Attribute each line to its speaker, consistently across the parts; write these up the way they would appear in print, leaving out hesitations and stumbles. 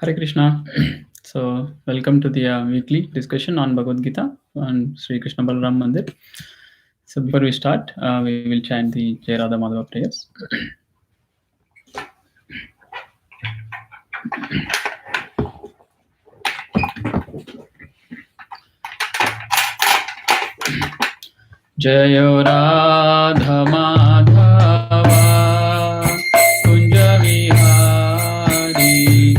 Speaker 1: Hare Krishna. So, welcome to the weekly discussion on Bhagavad Gita and Sri Krishna Balaram Mandir. So, before we start, we will chant the Jai Radha Madhava prayers. Jaya Radha Madhava Kunja Vihari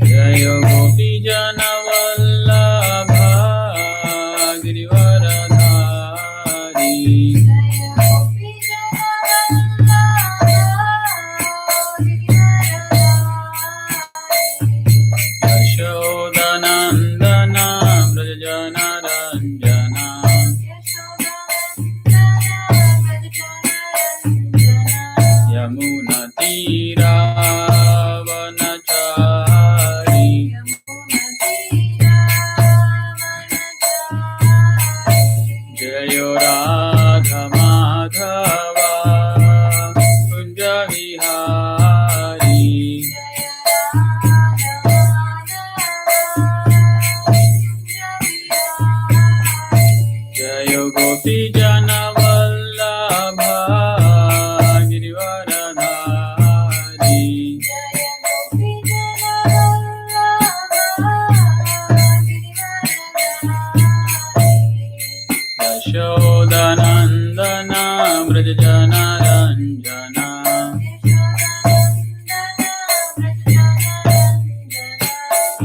Speaker 1: Jaya Gopi Jana Vallabha Girivaradhari Yashodanandana Brajana Ranjana Yamuna Tira Vanachari Jayo Radha Madhava Kunja Vihari Jayo Gopi Jana Vallabha Girivaradhari Yashodanandana Brajana Ranjana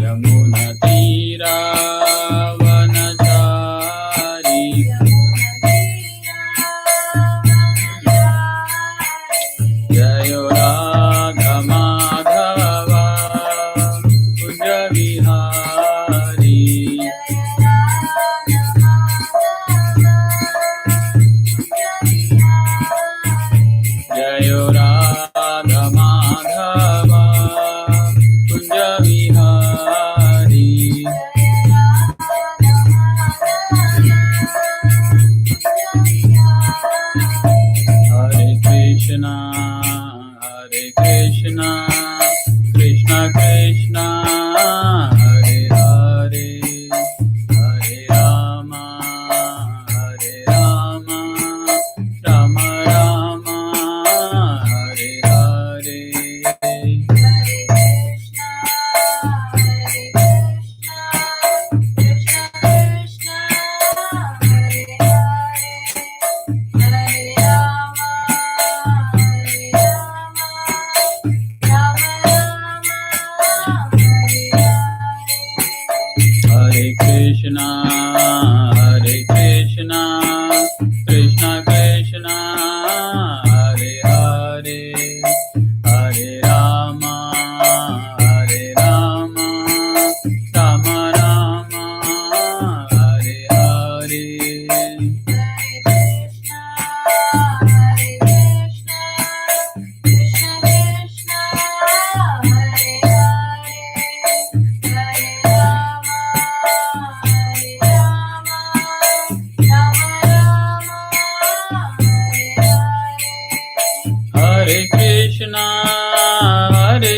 Speaker 1: Yamuna Tira Vanachari Jayo Radha Madhava Kunja Vihari Jayo Radha Madhava Kunja Vihari Hare Krishna Krishna Krishna Hare Hare Hare Rama Rama Rama Hare Hare Hare Krishna Krishna Krishna Hare Hare Hare Rama Rama Rama Hare Hare Hare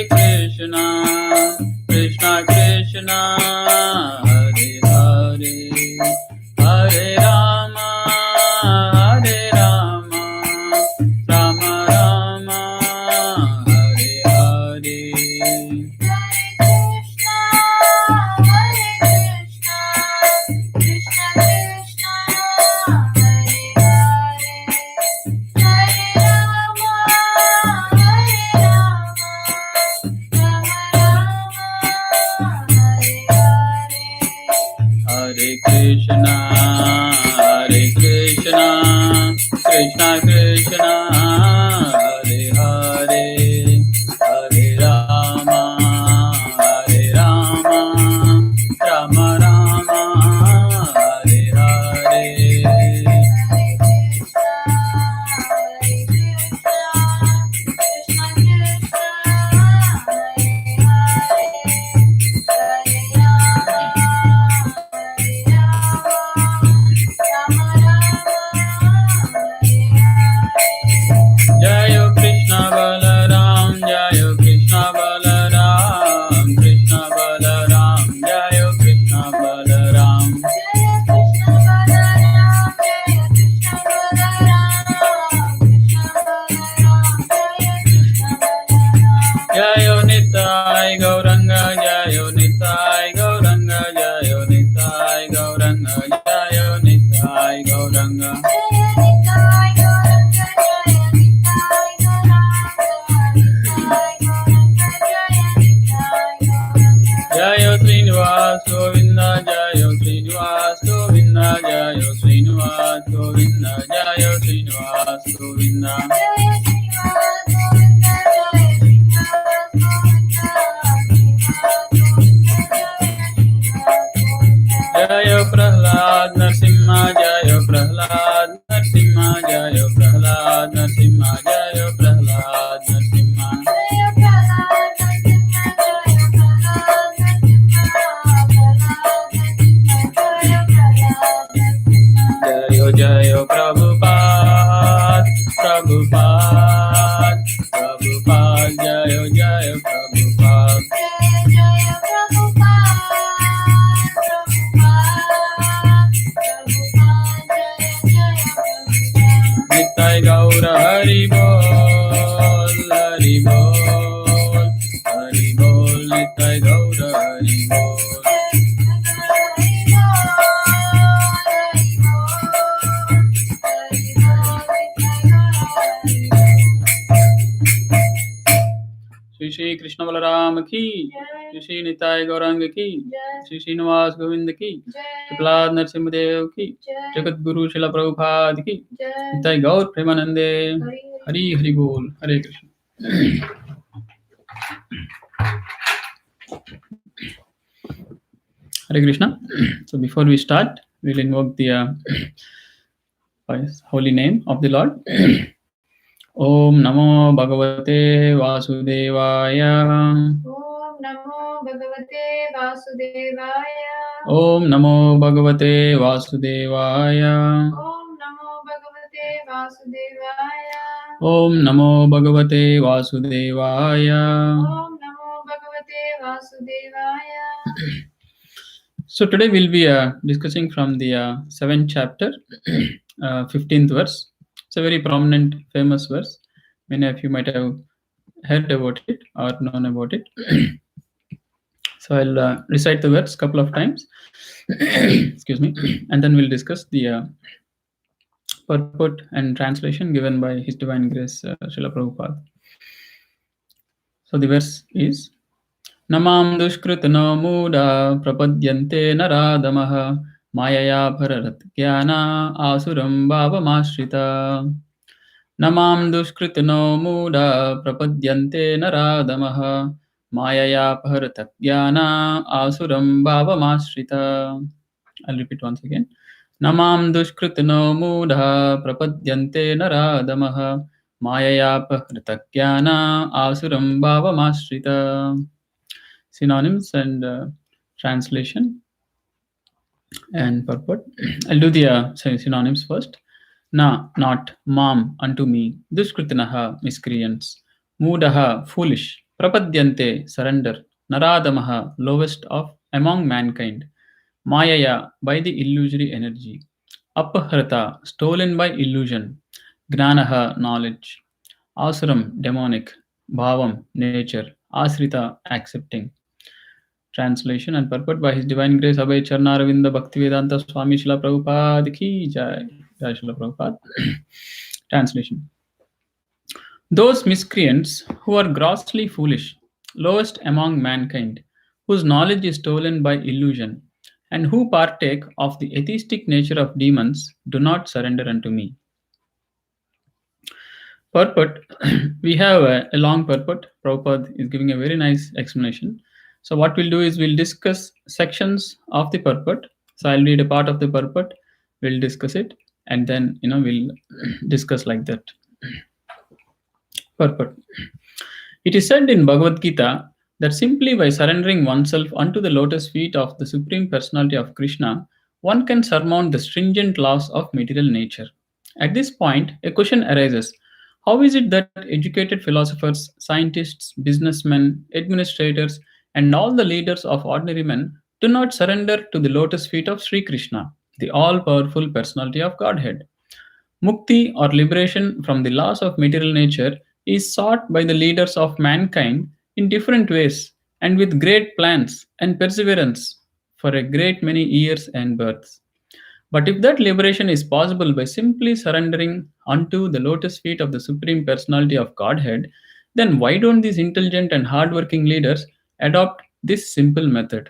Speaker 1: Krishna Krishna Krishna Hare Hare Hare Rama Rama Rama Hare Hare Hare Krishna Krishna Krishna Hare Hare Hare Rama Rama Rama Hare Hare Govinda, Jaya Srinivas Govinda. Jaya Prahlad Narsimha, Jaya Prahlad Narsimha, Jaya Prahlad Narsimha, Jaya Prahlad Narsimha. Jaya Jaya Prabhupada, Prabhupada, Prabhupada, Jaya Jaya Prabhupada. Nitai Gaura Hari Bol, Hari Bol, Hari Bol, Nitai Gaura Hari Bol. Shri Shri Krishna Balaram ki, Shri Shri Nitai Gaurang ki, Shri Srinivas Govinda ki, Prahlad Narsimhadev ki, Jagat Guru Srila Prabhupada ki, Nitai Gaur Premanande, Hari Hari Bol, Hare Krishna. Hare Krishna. So before we start, we'll invoke the holy name of the Lord. Om Namo Bhagavate Vasudevaya.
Speaker 2: Om Namo Bhagavate Vasudevaya.
Speaker 1: Om Namo Bhagavate Vasudevaya.
Speaker 2: Om Namo Bhagavate Vasudevaya.
Speaker 1: Om Namo Bhagavate Vasudevaya.
Speaker 2: Om Namo Bhagavate Vasudevaya.
Speaker 1: So today we'll be discussing from the 7th chapter, 15th verse. It's a very prominent, famous verse. Many of you might have heard about it or known about it. So I'll recite the verse a couple of times. Excuse me. And then we'll discuss the purport and translation given by His Divine Grace, Srila Prabhupada. So the verse is, Namam dushkritano muda prapadyante naradamaha mayaya bhararat jnana asuram bhavamashrita. Namam dushkritano muda prapadyante naradamaha mayaya bharatat jnana asuram bhavamashrita. I'll repeat once again. Namam dushkritano mudha prapadyante naradamaha mayaya bharatat jnana asuram bhavamashrita. Synonyms and translation and purport. I'll do the synonyms first. Na, not, mam, unto me, dushkritanaha, miscreants, mudaha, foolish, prapadyante, surrender, naradamaha, lowest of among mankind, mayaya, by the illusory energy, apahrata, stolen by illusion, gnanaha, knowledge, asuram, demonic, bhavam, nature, asrita, accepting. Translation and purport by His Divine Grace Abhay Charnaravinda Bhaktivedanta Swami Srila Prabhupada ki jai. Jai Srila Prabhupada. Translation. Those miscreants who are grossly foolish, lowest among mankind, whose knowledge is stolen by illusion, and who partake of the atheistic nature of demons, do not surrender unto me. Purport. We have a long purport. Prabhupada is giving a very nice explanation. So what we'll do is we'll discuss sections of the purport. So I'll read a part of the purport, we'll discuss it, and then we'll discuss like that. Purport. It is said in Bhagavad Gita that simply by surrendering oneself unto the lotus feet of the Supreme Personality of Krishna, one can surmount the stringent laws of material nature. At this point, a question arises. How is it that educated philosophers, scientists, businessmen, administrators, and all the leaders of ordinary men do not surrender to the lotus feet of Sri Krishna, the all-powerful personality of Godhead? Mukti, or liberation from the laws of material nature, is sought by the leaders of mankind in different ways and with great plans and perseverance for a great many years and births. But if that liberation is possible by simply surrendering unto the lotus feet of the Supreme Personality of Godhead, then why don't these intelligent and hardworking leaders adopt this simple method?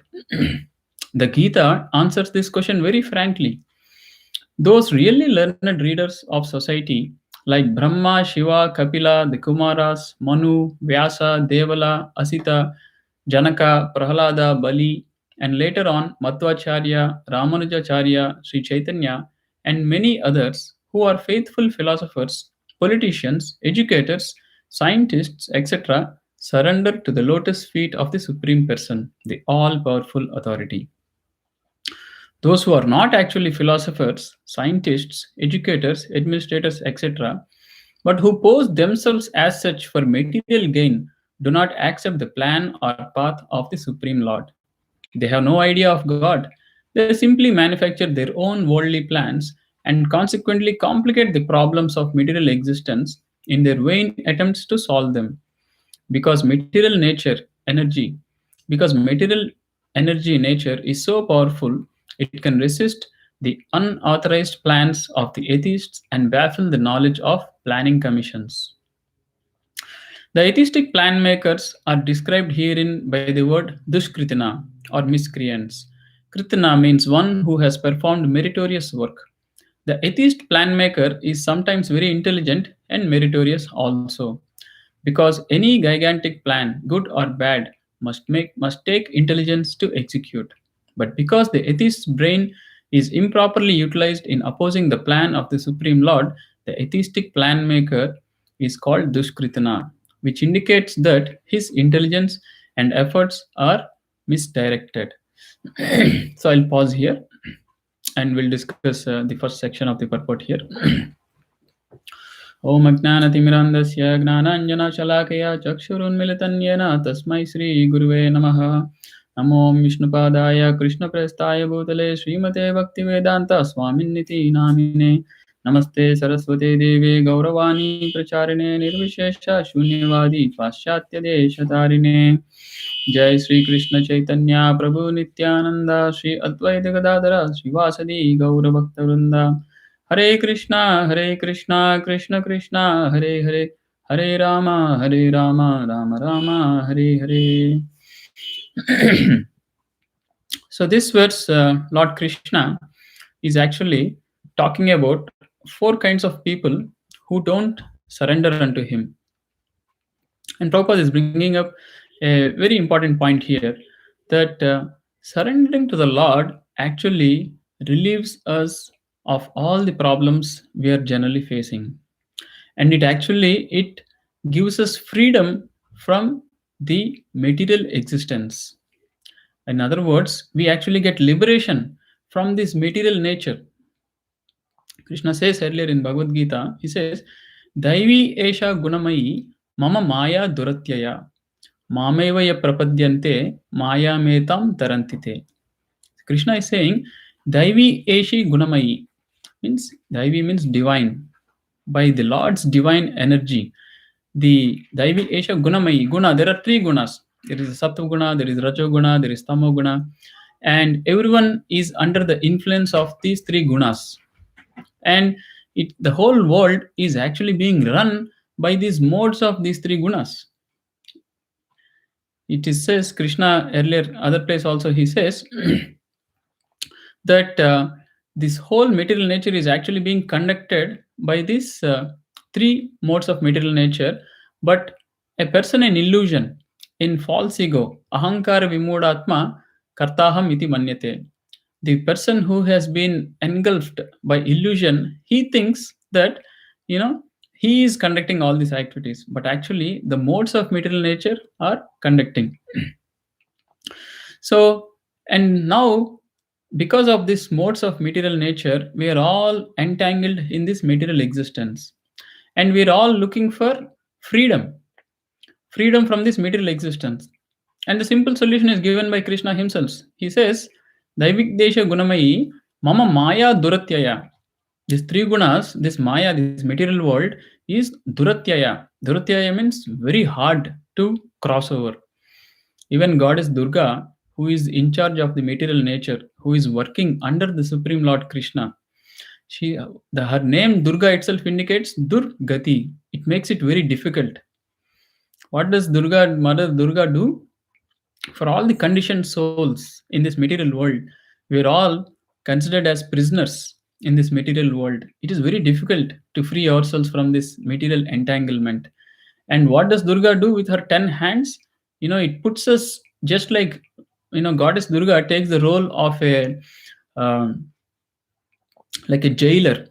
Speaker 1: The Gita answers this question very frankly. Those really learned readers of society, like Brahma, Shiva, Kapila, the Kumaras, Manu, Vyasa, Devala, Asita, Janaka, Prahalada, Bali, and later on Madhvacharya, Ramanujacharya, Sri Chaitanya, and many others who are faithful philosophers, politicians, educators, scientists, etc., surrender to the lotus feet of the Supreme Person, the all powerful authority. Those who are not actually philosophers, scientists, educators, administrators, etc., but who pose themselves as such for material gain, do not accept the plan or path of the Supreme Lord. They have no idea of God. They simply manufacture their own worldly plans and consequently complicate the problems of material existence in their vain attempts to solve them. Because material nature, energy, because material energy nature is so powerful, it can resist the unauthorized plans of the atheists and baffle the knowledge of planning commissions. The atheistic plan makers are described herein by the word dushkritina or miscreants. Kritina means one who has performed meritorious work. The atheist plan maker is sometimes very intelligent and meritorious also, because any gigantic plan, good or bad, must take intelligence to execute. But because the atheist's brain is improperly utilized in opposing the plan of the Supreme Lord, the atheistic plan maker is called Dushkritana, which indicates that his intelligence and efforts are misdirected. So I'll pause here and we'll discuss the first section of the purport here. ॐ अज्ञानतिमिरान्धस्य ज्ञानाञ्जनशलाकया चक्षुरुन्मिलितं येन तस्मै श्रीगुरुवे नमः। नमो विष्णुपादाय कृष्णप्रेष्ठाय भूतले श्रीमते भक्तिवेदान्तस्वामिन्निति नामिने। नमस्ते सरस्वते देवे गौरवाणी प्रचारिणे निर्विशेष शून्यवादी पाश्चात्यदेशतारिणे। जय श्री कृष्ण चैतन्य प्रभु नित्यानंद श्री अद्वैत गदाधर श्रीवासदि गौरभक्तवृंद। हरे कृष्णा कृष्ण कृष्ण हरे हरे, हरे Ram Ram Ram Hare Hare. So this verse, Lord Krishna is actually talking about four kinds of people who don't surrender unto him. And Prabhupada is bringing up a very important point here, that surrendering to the Lord actually relieves us of all the problems we are generally facing, and it gives us freedom from the material existence. In other words, we actually get liberation from this material nature. Krishna says earlier in Bhagavad Gita, he says, Daivi Esha Gunamayi Mama Maya Duratyaya Mamevaya Prapadyante Maya Metam Tarantite. Krishna is saying, Daivi Eshi Gunamayi means Daivi means divine. By the Lord's divine energy, the Daivi Esha Gunamayi. Guna, there are three gunas. There is Sattva Guna, there is Rajo Guna, there is Tamo Guna. And everyone is under the influence of these three gunas. And the whole world is actually being run by these modes of these three gunas. It is says, Krishna earlier, other place also, he says that this whole material nature is actually being conducted by these three modes of material nature. But a person in illusion, in false ego, ahankara vimudatma kartaham iti manyate. The person who has been engulfed by illusion, he thinks that, he is conducting all these activities, but actually the modes of material nature are conducting. So, and now, because of these modes of material nature, we are all entangled in this material existence, and we are all looking for freedom from this material existence. And the simple solution is given by Krishna himself. He says, Daivik Desha Gunamayi Mama Maya Duratyaya. These three gunas, this Maya, this material world, is Duratyaya. Duratyaya means very hard to cross over. Even Goddess Durga, who is in charge of the material nature, who is working under the Supreme Lord Krishna, her name Durga itself indicates Durgati. It makes it very difficult. What does Mother Durga do? For all the conditioned souls in this material world, we are all considered as prisoners. in this material world. It is very difficult to free ourselves from this material entanglement. And what does Durga do with her 10 hands? It puts us just like, Goddess Durga takes the role of a um, like a jailer,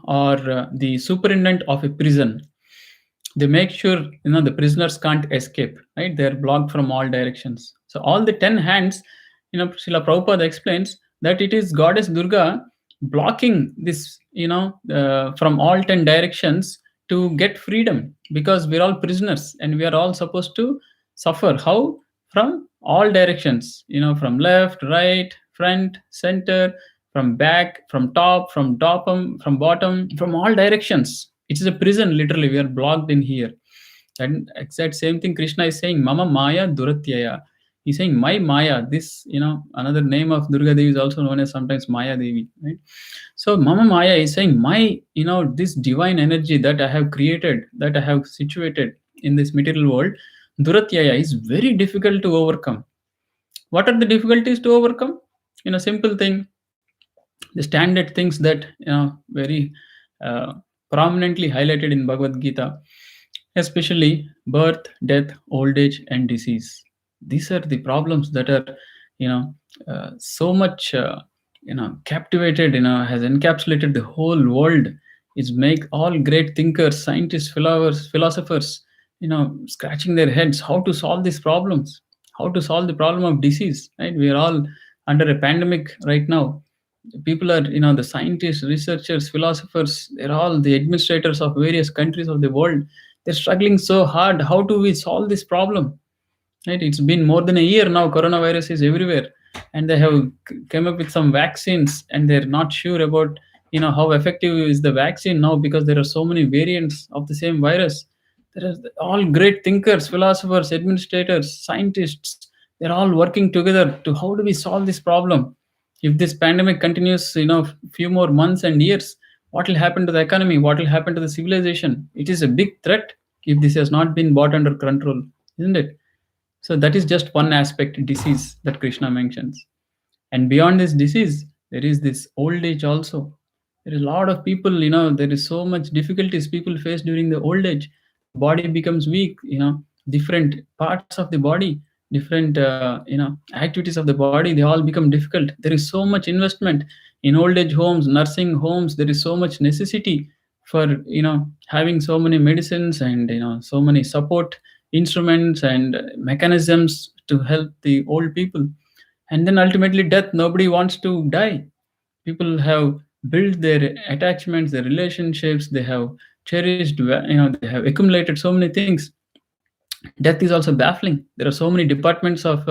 Speaker 1: or the superintendent of a prison. They make sure the prisoners can't escape, right? They're blocked from all directions. So all the 10 hands, Srila Prabhupada explains that it is Goddess Durga blocking this, from all 10 directions to get freedom, because we're all prisoners and we are all supposed to suffer. How? From all directions, from left, right, front, center, from back, from top, from bottom, from all directions. It is a prison, literally. We are blocked in here. And exact same thing Krishna is saying, Mama Maya Duratyaya. He's saying, my Maya. This, another name of Durga Devi is also known as sometimes Maya Devi, right? So Mama Maya is saying, my, this divine energy that I have created, that I have situated in this material world, Duratyaya, is very difficult to overcome. What are the difficulties to overcome? Simple thing, the standard things that very uh, prominently highlighted in Bhagavad Gita, especially birth, death, old age, and disease. These are the problems that are, so much, captivated, has encapsulated the whole world. Is make all great thinkers, scientists, philosophers, scratching their heads how to solve these problems, how to solve the problem of disease. Right? We are all under a pandemic right now. People are, the scientists, researchers, philosophers, they're all the administrators of various countries of the world. They're struggling so hard. How do we solve this problem? Right? It's been more than a year now. Coronavirus is everywhere, and they have come up with some vaccines, and they're not sure about how effective is the vaccine now, because there are so many variants of the same virus. There are all great thinkers, philosophers, administrators, scientists. They're all working together to how do we solve this problem. If this pandemic continues, few more months and years, what will happen to the economy? What will happen to the civilization? It is a big threat if this has not been brought under control, isn't it? So that is just one aspect, disease, that Krishna mentions. And beyond this disease, there is this old age also. There is a lot of people, there is so much difficulties people face during the old age. The body becomes weak, different parts of the body, different, activities of the body, they all become difficult. There is so much investment in old age homes, nursing homes. There is so much necessity for, having so many medicines and, so many support instruments and mechanisms to help the old people. And then ultimately death. Nobody wants to die. People have built their attachments, their relationships, they have cherished, they have accumulated so many things. Death is also baffling. There are so many departments of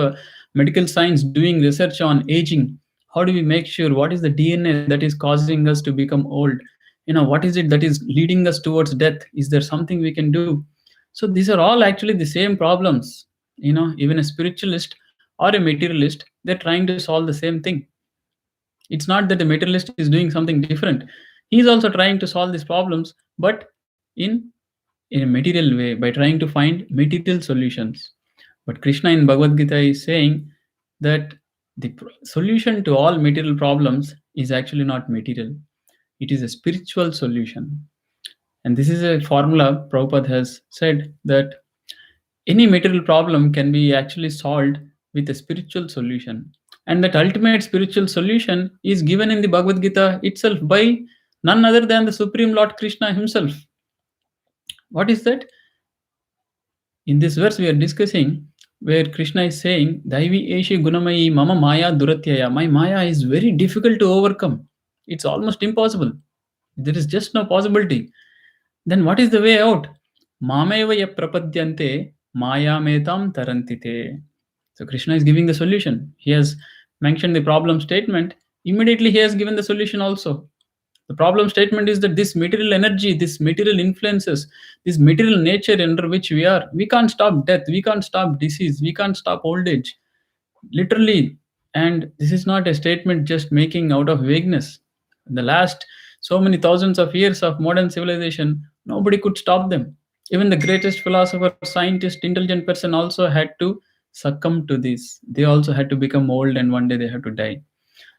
Speaker 1: medical science doing research on aging. How do we make sure? What is the DNA that is causing us to become old? What is it that is leading us towards death? Is there something we can do? So these are all actually the same problems. Even a spiritualist or a materialist, they're trying to solve the same thing. It's not that the materialist is doing something different. He's also trying to solve these problems, but in in a material way, by trying to find material solutions. But Krishna in Bhagavad Gita is saying that the solution to all material problems is actually not material. It is a spiritual solution. And this is a formula Prabhupada has said, that any material problem can be actually solved with a spiritual solution. And that ultimate spiritual solution is given in the Bhagavad Gita itself by none other than the Supreme Lord Krishna himself. What is that? In this verse we are discussing, where Krishna is saying, Daivi Eshi Gunamayi Mama Maya Duratyaya. My Maya is very difficult to overcome. It's almost impossible. There is just no possibility. Then what is the way out? Mameva ya prapadyante Maya metam tarantite. So Krishna is giving the solution. He has mentioned the problem statement. Immediately he has given the solution also. The problem statement is that this material energy, this material influences, this material nature under which we are, we can't stop death, we can't stop disease, we can't stop old age. Literally. And this is not a statement just making out of vagueness. In the last so many thousands of years of modern civilization, nobody could stop them. Even the greatest philosopher, scientist, intelligent person also had to succumb to this. They also had to become old, and one day they had to die.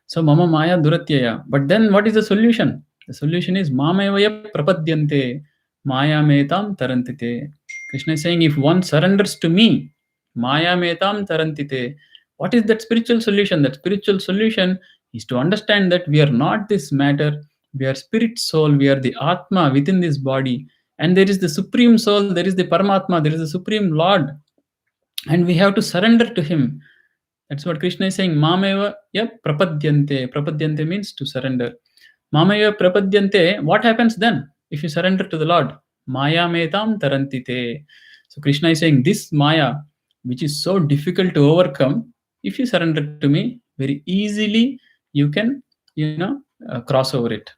Speaker 1: So mama maya duratyaya. But then what is the solution? The solution is mamevaya prapadyante maya metam tarantite. Krishna is saying, if one surrenders to me, maya metam tarantite. What is that spiritual solution? That spiritual solution is to understand that we are not this matter. We are spirit soul. We are the atma within this body, and there is the supreme soul. There is the paramatma. There is the supreme Lord, and we have to surrender to him. That's what Krishna is saying. Mameva ya prapadyante. Prapadyante means to surrender. Mameva prapadyante. What happens then if you surrender to the Lord? Maya metam tarantite. So Krishna is saying, this Maya, which is so difficult to overcome, if you surrender to me, very easily you can, cross over it.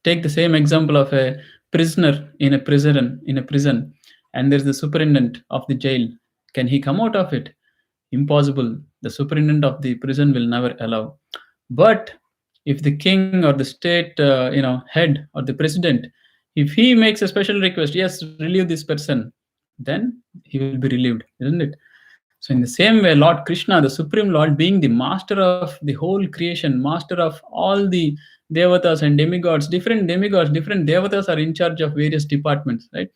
Speaker 1: Take the same example of a prisoner in a prison, and there's the superintendent of the jail. Can he come out of it? Impossible. The superintendent of the prison will never allow. But if the king or the state, head or the president, if he makes a special request, yes, relieve this person, then he will be relieved, isn't it? So in the same way, Lord Krishna, the supreme Lord, being the master of the whole creation, master of all the devatas and demigods, different devatas are in charge of various departments, right?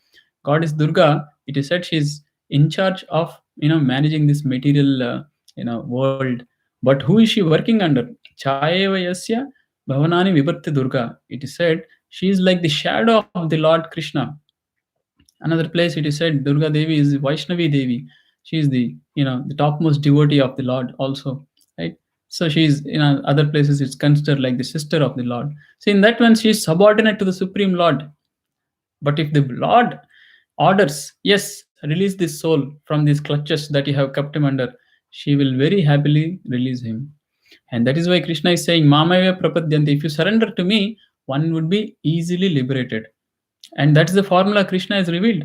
Speaker 1: Goddess Durga, it is said she's in charge of managing this material world. But who is she working under? Chayeva yasya bhavanani vibharti Durga. It is said she is like the shadow of the Lord Krishna. Another place it is said Durga Devi is Vaishnavi Devi. She is the topmost devotee of the Lord also, right? So she is, other places it's considered like the sister of the Lord. So in that one she is subordinate to the supreme Lord. But if the Lord orders, yes, release this soul from these clutches that you have kept him under, she will very happily release him. And that is why Krishna is saying, Mamaya Prapadyanti, if you surrender to me, one would be easily liberated. And that's the formula Krishna has revealed.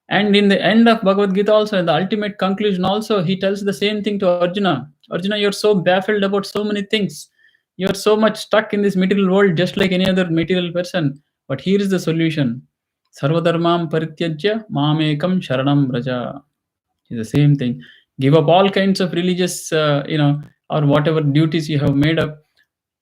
Speaker 1: And in the end of Bhagavad Gita, also, in the ultimate conclusion, also, he tells the same thing to Arjuna. Arjuna, you're so baffled about so many things. You're so much stuck in this material world, just like any other material person. But here is the solution. Sarvadharmam parityajya mamekam sharanam raja. Is the same thing. Give up all kinds of religious, or whatever duties you have made up.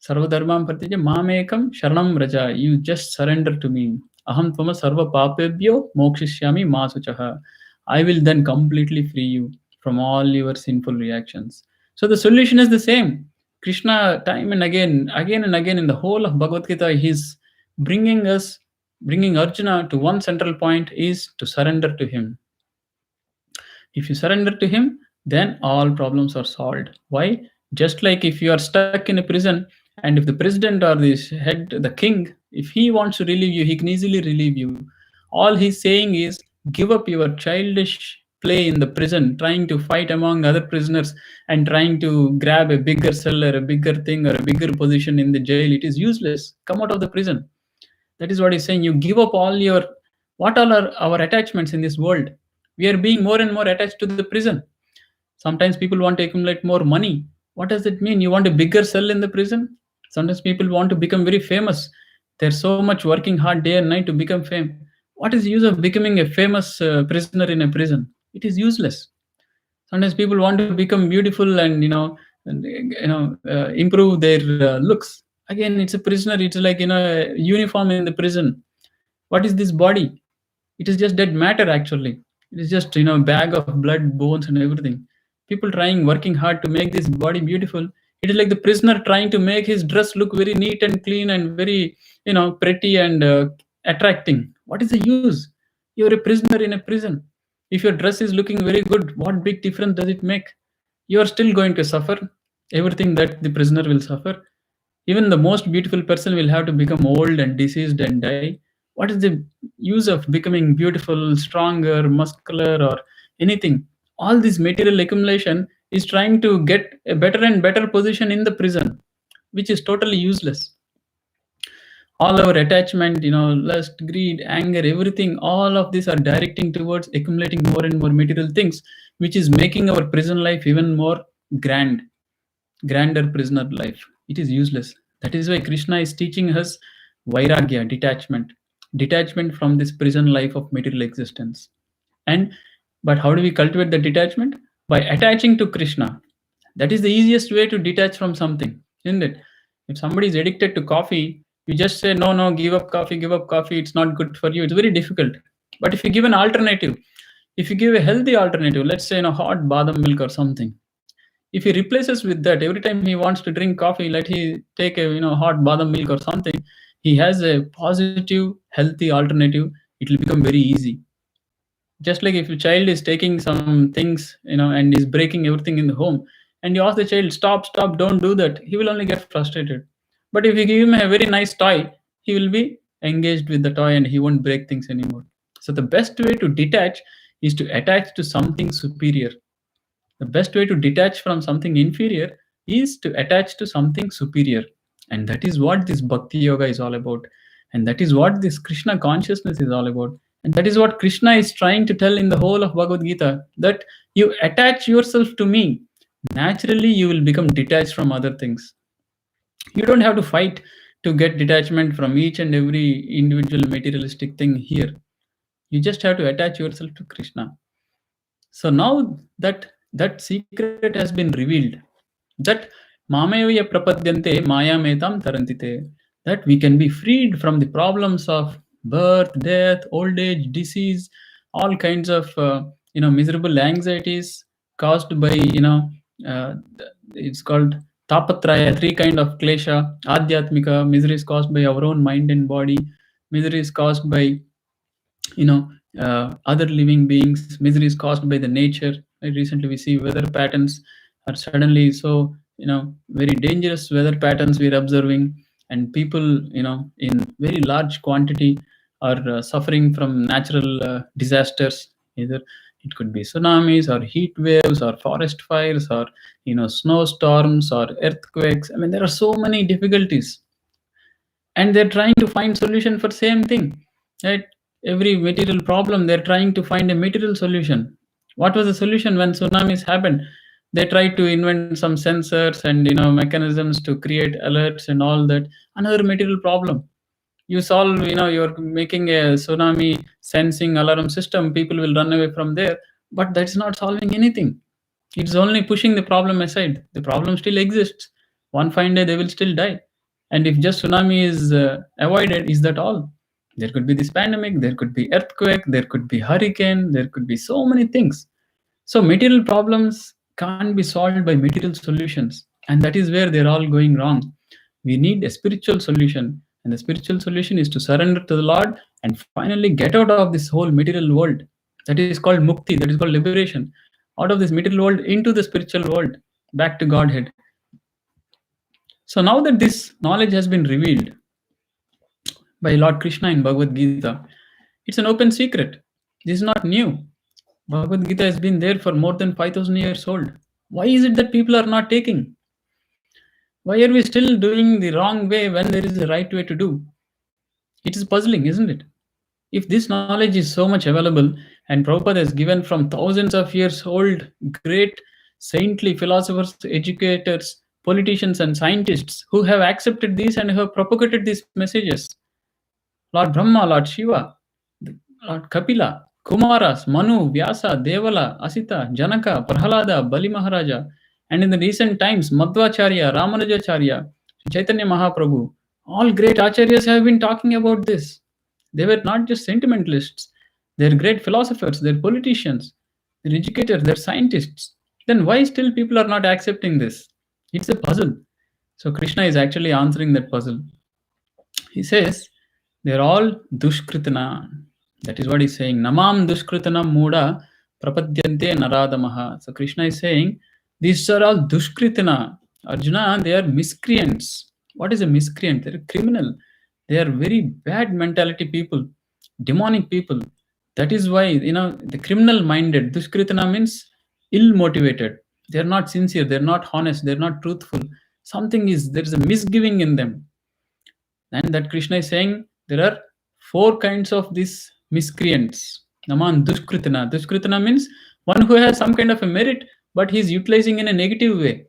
Speaker 1: Sarvadharmam parityajya mamekam sharanam raja. You just surrender to me. Aham tvama sarva papebhyo mokshishyami ma suchaha. I will then completely free you from all your sinful reactions. So the solution is the same. Krishna, time and again and again in the whole of Bhagavad Gita, he's bringing Arjuna to one central point, is to surrender to him. If you surrender to him, then all problems are solved. Why? Just like if you are stuck in a prison, and if the president or the head, the king, if he wants to relieve you, he can easily relieve you. All he's saying is, give up your childish play in the prison, trying to fight among other prisoners and trying to grab a bigger cell or a bigger thing or a bigger position in the jail. It is useless. Come out of the prison. That is what he's saying. You give up all your, what all are our attachments in this world. We are being more and more attached to the prison. Sometimes people want to accumulate more money. What does it mean? You want a bigger cell in the prison? Sometimes people want to become very famous. They're so much working hard day and night to become famous. What is the use of becoming a famous prisoner in a prison? It is useless. Sometimes people want to become beautiful and improve their looks. Again, it's a prisoner. It's like a uniform in the prison. What is this body? It is just dead matter actually. It is just bag of blood, bones, and everything. People working hard to make this body beautiful. It is like the prisoner trying to make his dress look very neat and clean and very pretty and attracting. What is the use? You're a prisoner in a prison. If your dress is looking very good, what big difference does it make? You are still going to suffer everything that the prisoner will suffer. Even the most beautiful person will have to become old and diseased and die. What is the use of becoming beautiful, stronger, muscular, or anything? All this material accumulation is trying to get a better and better position in the prison, which is totally useless. All our attachment, lust, greed, anger, everything, all of these are directing towards accumulating more and more material things, which is making our prison life even more grander prisoner life. It is useless. That is why Krishna is teaching us vairagya, detachment from this prison life of material existence. And but how do we cultivate the detachment? By attaching to Krishna. That is the easiest way to detach from something, isn't it? If somebody is addicted to coffee, you just say, no, no, give up coffee, it's not good for you. It's very difficult. But if you give an alternative, if you give a healthy alternative, let's say hot badam milk or something, if he replaces with that, every time he wants to drink coffee, let he take a hot badam milk or something, he has a positive, healthy alternative, it will become very easy. Just like if your child is taking some things and is breaking everything in the home, and you ask the child, stop, stop, don't do that, he will only get frustrated. But if you give him a very nice toy, he will be engaged with the toy and he won't break things anymore. So the best way to detach is to attach to something superior. The best way to detach from something inferior is to attach to something superior. And that is what this bhakti yoga is all about. And that is what this Krishna consciousness is all about. And that is what Krishna is trying to tell in the whole of Bhagavad Gita, that you attach yourself to me. Naturally, you will become detached from other things. You don't have to fight to get detachment from each and every individual materialistic thing here. You just have to attach yourself to Krishna. So now that secret has been revealed, that Mamaya Prapadyante Maya Metam Tarantite, that we can be freed from the problems of birth, death, old age, disease, all kinds of miserable anxieties caused by it's called tapatraya, three kind of klesha, adhyatmika, misery is caused by our own mind and body, misery is caused by you know other living beings, misery is caused by the nature. Right? Recently we see weather patterns are suddenly so very dangerous weather patterns we're observing, and people in very large quantity are suffering from natural disasters. Either it could be tsunamis or heat waves or forest fires or snowstorms or earthquakes. I mean, there are so many difficulties, and they're trying to find solution for same thing, right? Every material problem, they're trying to find a material solution. What was the solution when tsunamis happened? They tried to invent some sensors and mechanisms to create alerts and all that. Another material problem. You solve, you're making a tsunami sensing alarm system, people will run away from there, but that's not solving anything. It's only pushing the problem aside. The problem still exists. One fine day they will still die. And if just tsunami is avoided, is that all? There could be this pandemic, there could be earthquake, there could be hurricane, there could be so many things. So material problems can't be solved by material solutions, and that is where they're all going wrong. We need a spiritual solution, and the spiritual solution is to surrender to the Lord and finally get out of this whole material world. That is called mukti, that is called liberation. Out of this material world into the spiritual world, back to Godhead. So now that this knowledge has been revealed by Lord Krishna in Bhagavad Gita, it's an open secret. This is not new. Bhagavad Gita has been there for more than 5,000 years old. Why is it that people are not taking? Why are we still doing the wrong way when there is a right way to do? It is puzzling, isn't it? If this knowledge is so much available, and Prabhupada has given from thousands of years old great saintly philosophers, educators, politicians, and scientists who have accepted these and who have propagated these messages, Lord Brahma, Lord Shiva, Lord Kapila, Kumaras, Manu, Vyasa, Devala, Asita, Janaka, Prahalada, Bali Maharaja, and in the recent times, Madhvacharya, Ramanujacharya, Chaitanya Mahaprabhu, all great acharyas have been talking about this. They were not just sentimentalists, they're great philosophers, they're politicians, they're educators, they're scientists. Then why still people are not accepting this? It's a puzzle. So Krishna is actually answering that puzzle. He says, they're all dushkritana. That is what he's saying. Namam dushkritana muda prapadyante naradamaha. So Krishna is saying, these are all dushkritana. Arjuna, they are miscreants. What is a miscreant? They're a criminal. They are very bad mentality people, demonic people. That is why, the criminal minded, dushkritana means ill motivated. They're not sincere, they're not honest, they're not truthful. There is a misgiving in them. And that Krishna is saying there are four kinds of these miscreants. Naman dushkritana. Dushkritana means one who has some kind of a merit, but he's utilizing in a negative way.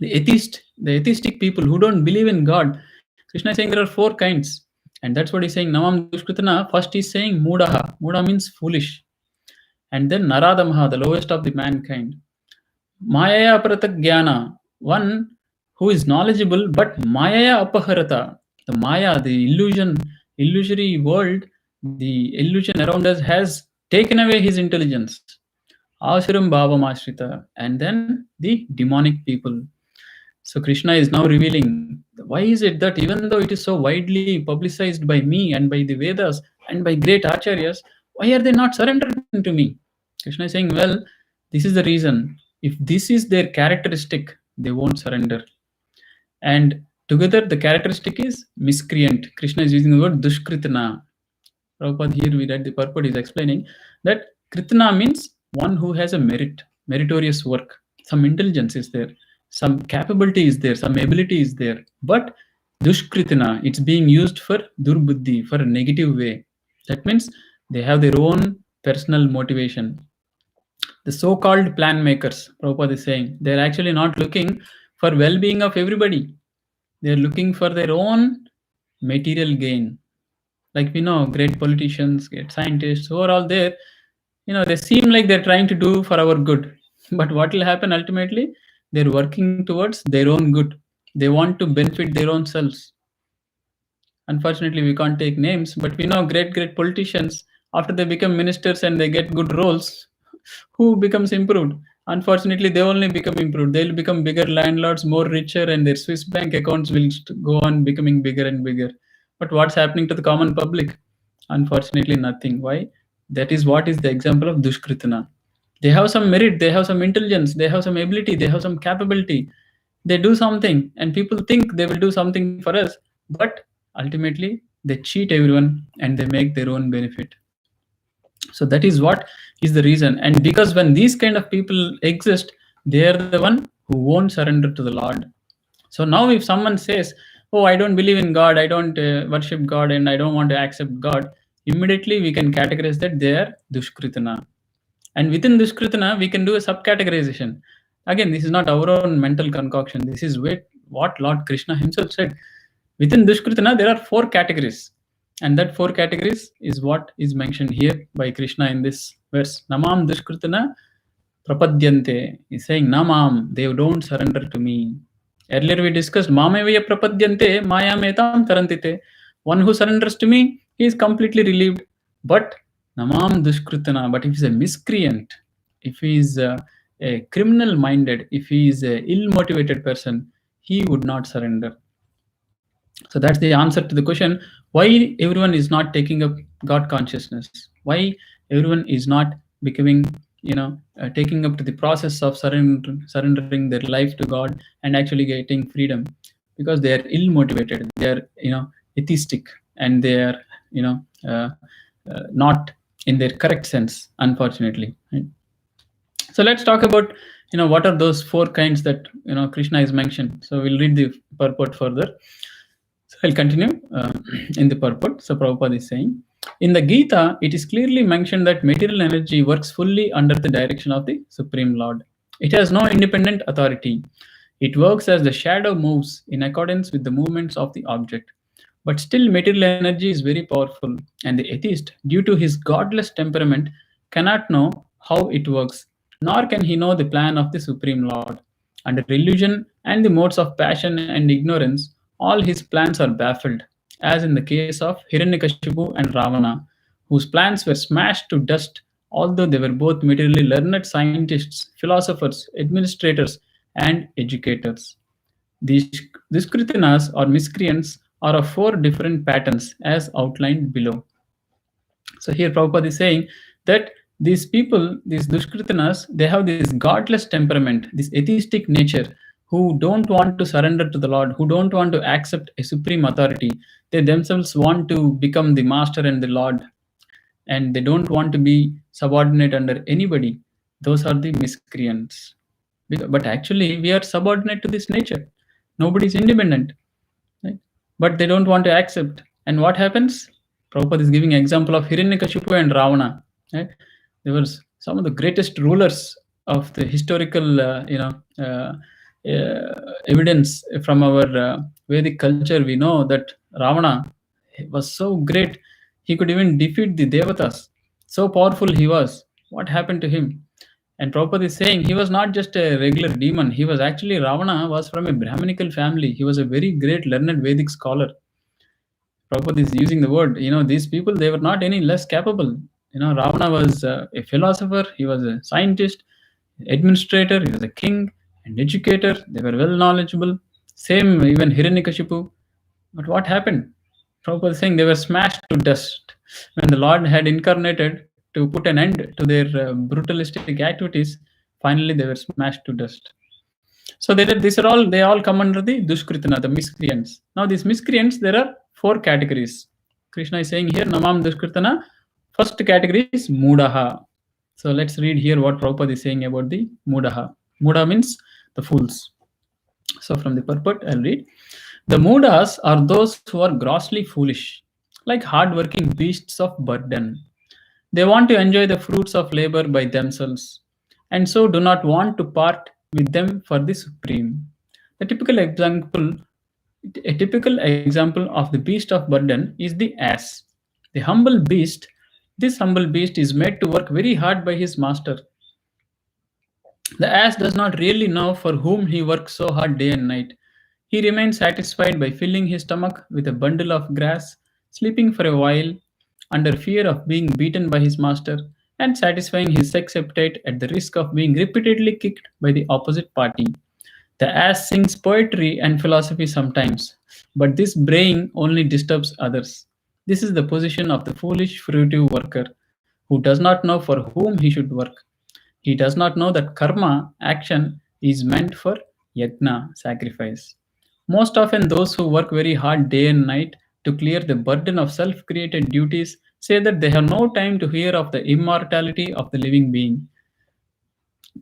Speaker 1: The atheistic people who don't believe in God. Krishna is saying there are four kinds. And that's what he's saying. Namam dushkritana. First he's saying mudaha. Muda means foolish. And then naradamaha, the lowest of the mankind. Maya pratak jnana. One who is knowledgeable, but Maya Apaharata, the Maya, the illusory world, the illusion around us has taken away his intelligence. Asuram Bhava Mashrita, and then the demonic people. So Krishna is now revealing why is it that even though it is so widely publicized by me and by the Vedas and by great acharyas, why are they not surrendering to me? Krishna is saying, well, this is the reason. If this is their characteristic, they won't surrender. And together, the characteristic is miscreant. Krishna is using the word dushkritana. Prabhupada here we read the purport is explaining that Kritna means one who has a meritorious work. Some intelligence is there, some capability is there, some ability is there. But Dushkritna, it's being used for durbuddhi, for a negative way. That means they have their own personal motivation. The so-called plan makers, Prabhupada is saying, they're actually not looking for well-being of everybody. They're looking for their own material gain. Like we know, great politicians, great scientists, who are all there, they seem like they're trying to do for our good. But what will happen ultimately? They're working towards their own good. They want to benefit their own selves. Unfortunately, we can't take names, but we know great politicians, after they become ministers and they get good roles, who becomes improved? Unfortunately, they only become improved. They'll become bigger landlords, more richer, and their Swiss bank accounts will go on becoming bigger and bigger. But what's happening to the common public? Unfortunately, nothing. Why? That is what is the example of Dushkritana. They have some merit, they have some intelligence, they have some ability, they have some capability. They do something, and people think they will do something for us, but ultimately they cheat everyone and they make their own benefit. So that is what is the reason. And because when these kind of people exist, they are the one who won't surrender to the Lord. So now if someone says, oh, I don't believe in God, I don't worship God, and I don't want to accept God, immediately we can categorize that they are Dushkritana. And within Dushkritana, we can do a subcategorization. Again, this is not our own mental concoction. This is what Lord Krishna himself said. Within Dushkritana, there are 4 categories. And that 4 categories is what is mentioned here by Krishna in this verse. Namam Dushkritana prapadyante. He's saying, Namam, they don't surrender to me. Earlier we discussed, Mamevaya prapadyante, maya metam tarantite. One who surrenders to me, he is completely relieved. But Namam Dushkritana, but if he's a miscreant, if he is a criminal minded, if he is a ill motivated person, he would not surrender. So that's the answer to the question why everyone is not taking up God consciousness, why everyone is not becoming, taking up to the process of surrendering their life to God and actually getting freedom, because they are ill motivated, they are atheistic, and they are not in their correct sense, unfortunately. Right? So let's talk about what are those 4 kinds that Krishna is mentioned. So we'll read the purport further. So I'll continue in the purport. So Prabhupada is saying, in the Gita, it is clearly mentioned that material energy works fully under the direction of the Supreme Lord. It has no independent authority. It works as the shadow moves in accordance with the movements of the object. But still, material energy is very powerful, and the atheist, due to his godless temperament, cannot know how it works, nor can he know the plan of the Supreme Lord. Under illusion and the modes of passion and ignorance, all his plans are baffled, as in the case of Hiranyakashipu and Ravana, whose plans were smashed to dust, although they were both materially learned scientists, philosophers, administrators, and educators. These kritinas or miscreants are of 4 different patterns as outlined below. So here Prabhupada is saying that these people, these Dushkritanas, they have this godless temperament, this atheistic nature, who don't want to surrender to the Lord, who don't want to accept a supreme authority. They themselves want to become the master and the Lord, and they don't want to be subordinate under anybody. Those are the miscreants. But actually, we are subordinate to this nature. Nobody is independent. Right? But they don't want to accept. And what happens? Prabhupada is giving an example of Hiranyakashipu and Ravana. Right? They were some of the greatest rulers of the historical, evidence from our Vedic culture. We know that Ravana was so great. He could even defeat the Devatas. So powerful he was. What happened to him? And Prabhupada is saying he was not just a regular demon. He was actually Ravana was from a Brahminical family. He was a very great learned Vedic scholar. Prabhupada is using the word, these people, they were not any less capable. Ravana was a philosopher, he was a scientist, administrator, he was a king, and educator. They were well knowledgeable. Same even Hiranyakashipu. But what happened? Prabhupada is saying they were smashed to dust. When the Lord had incarnated to put an end to their brutalistic activities, finally they were smashed to dust. So they all come under the Dushkritana, the miscreants. Now these miscreants, there are four categories. Krishna is saying here, Namam Dushkritana. First category is Mudaha. So let's read here what Prabhupada is saying about the Mudaha. Muda means the fools. So from the purport, I'll read. The Mudas are those who are grossly foolish, like hard-working beasts of burden. They want to enjoy the fruits of labor by themselves, and so do not want to part with them for the supreme. The typical example, a typical example of the beast of burden is the ass. The humble beast, this humble beast is made to work very hard by his master. The ass does not really know for whom he works so hard day and night. He remains satisfied by filling his stomach with a bundle of grass, sleeping for a while, under fear of being beaten by his master, and satisfying his sex appetite at the risk of being repeatedly kicked by the opposite party. The ass sings poetry and philosophy sometimes, but this braying only disturbs others. This is the position of the foolish, fruitive worker who does not know for whom he should work. He does not know that karma, action, is meant for yagna, sacrifice. Most often, those who work very hard day and night to clear the burden of self created duties say that they have no time to hear of the immortality of the living being.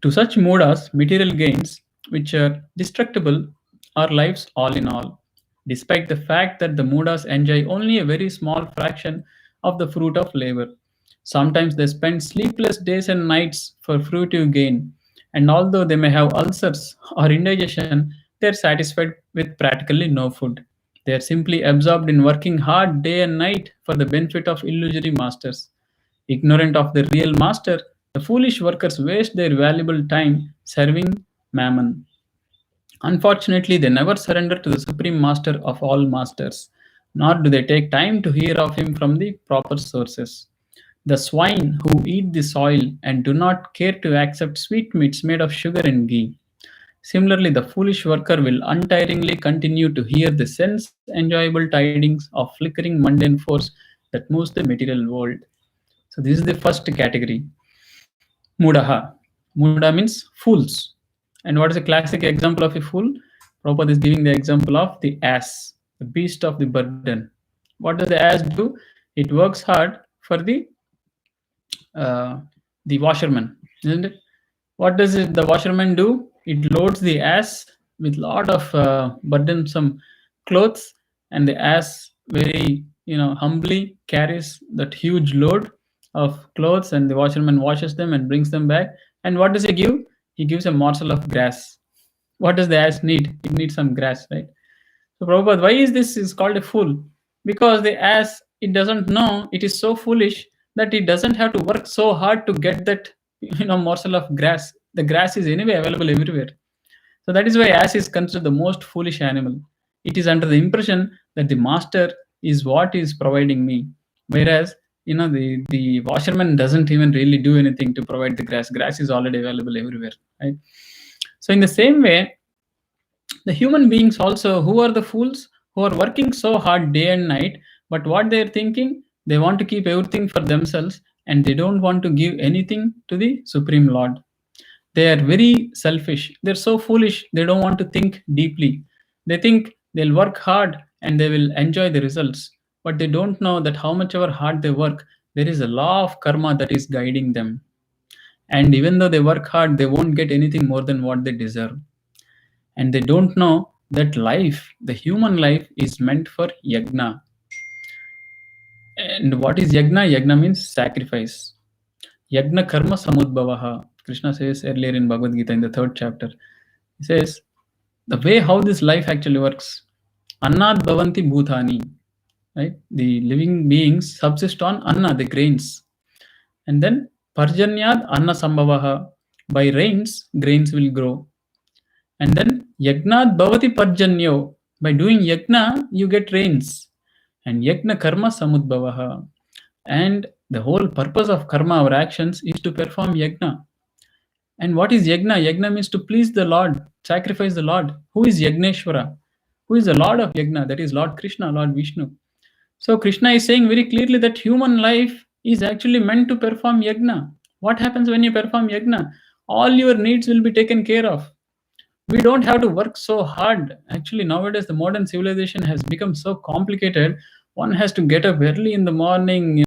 Speaker 1: To such mudas, material gains, which are destructible, are lives all in all, despite the fact that the mudas enjoy only a very small fraction of the fruit of labor. Sometimes they spend sleepless days and nights for fruitive gain, and although they may have ulcers or indigestion, they are satisfied with practically no food. They are simply absorbed in working hard day and night for the benefit of illusory masters. Ignorant of the real master, the foolish workers waste their valuable time serving mammon. Unfortunately, they never surrender to the supreme master of all masters, nor do they take time to hear of him from the proper sources. The swine who eat the soil and do not care to accept sweetmeats made of sugar and ghee. Similarly, the foolish worker will untiringly continue to hear the sense enjoyable tidings of flickering mundane force that moves the material world. So, this is the first category. Mudaha. Muda means fools. And what is a classic example of a fool? Prabhupada is giving the example of the ass, the beast of the burden. What does the ass do? It works hard for uh, the washerman, isn't it? What does the washerman do? It loads the ass with lot of burdensome clothes, and the ass very humbly carries that huge load of clothes, and the washerman washes them and brings them back. And what does he give? He gives a morsel of grass. What does the ass need? It needs some grass, right? So Prabhupada, why is this is called a fool? Because the ass, it doesn't know, it is so foolish that it doesn't have to work so hard to get that morsel of grass. The grass is anyway available everywhere. So that is why ass is considered the most foolish animal. It is under the impression that the master is what is providing me, whereas the washerman doesn't even really do anything to provide the grass. Grass is already available everywhere, right? So in the same way, the human beings also, who are the fools, who are working so hard day and night, but what they are thinking, they want to keep everything for themselves, and they don't want to give anything to the supreme lord. They are very selfish. They're so foolish, they don't want to think deeply. They think they'll work hard and they will enjoy the results, but they don't know that how much ever hard they work, there is a law of karma that is guiding them. And even though they work hard, they won't get anything more than what they deserve. And they don't know that life, the human life, is meant for yagna. And what is yagna? Yagna means sacrifice. Yagna karma samudbhavaha. Krishna says earlier in Bhagavad Gita in the third chapter. He says, the way how this life actually works. Annad bhavanti bhutani. Right? The living beings subsist on anna, the grains. And then parjanyad anna sambhavaha. By rains, grains will grow. And then Yagnat Bhavati Parjanyo. By doing Yagna, you get rains. And Yagna Karma Samudbhavaha. And the whole purpose of karma, our actions, is to perform Yagna. And what is Yagna? Yagna means to please the Lord, sacrifice the Lord. Who is Yagneshwara? Who is the Lord of Yagna? That is Lord Krishna, Lord Vishnu. So Krishna is saying very clearly that human life is actually meant to perform Yagna. What happens when you perform Yagna? All your needs will be taken care of. We don't have to work so hard. Actually, nowadays the modern civilization has become so complicated. One has to get up early in the morning,